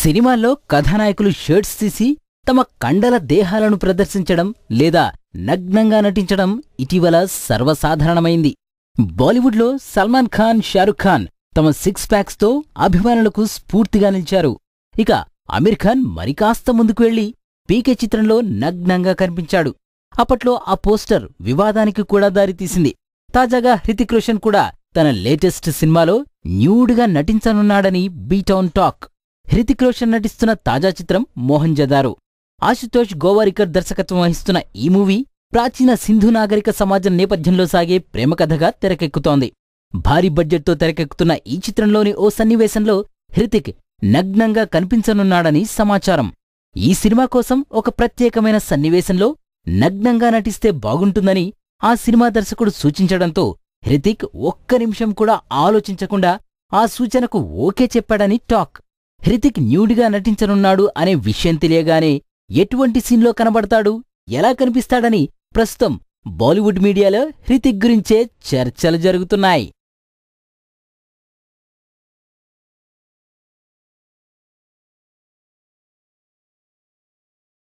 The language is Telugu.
సినిమాల్లో కథానాయకులు షర్ట్స్ తీసి తమ కండల దేహాలను ప్రదర్శించడం లేదా నగ్నంగా నటించడం ఇటీవల సర్వసాధారణమైంది. బాలీవుడ్లో సల్మాన్ ఖాన్, షారుఖ్ ఖాన్ తమ సిక్స్ ప్యాక్స్తో అభిమానులకు స్ఫూర్తిగా నిలిచారు. ఇక అమీర్ ఖాన్ మరికాస్త ముందుకు వెళ్లి పీకే చిత్రంలో నగ్నంగా కనిపించాడు. అప్పట్లో ఆ పోస్టర్ వివాదానికి కూడా దారితీసింది. తాజాగా హృతిక్ రోషన్ కూడా తన లేటెస్ట్ సినిమాలో న్యూడ్గా నటించనున్నాడని బీటౌన్ టాక్. హృతిక్ రోషన్ నటిస్తున్న తాజా చిత్రం మోహన్జదారో. ఆశుతోష్ గోవారికర్ దర్శకత్వం వహిస్తున్న ఈ మూవీ ప్రాచీన సింధు నాగరిక సమాజం నేపథ్యంలో సాగే ప్రేమకథగా తెరకెక్కుతోంది. భారీ బడ్జెట్తో తెరకెక్కుతున్న ఈ చిత్రంలోని ఓ సన్నివేశంలో హృతిక్ నగ్నంగా కనిపించనున్నాడని సమాచారం. ఈ సినిమా కోసం ఒక ప్రత్యేకమైన సన్నివేశంలో నగ్నంగా నటిస్తే బాగుంటుందని ఆ సినిమా దర్శకుడు సూచించడంతో హృతిక్ ఒక్క నిమిషం కూడా ఆలోచించకుండా ఆ సూచనకు ఓకే చెప్పాడని టాక్. హృతిక్ న్యూడ్గా నటించనున్నాడు అనే విషయం తెలియగానే ఎటువంటి సీన్లో కనబడతాడు, ఎలా కనిపిస్తాడని ప్రస్తుతం బాలీవుడ్ మీడియాలో హృతిక్ గురించే చర్చలు జరుగుతున్నాయి.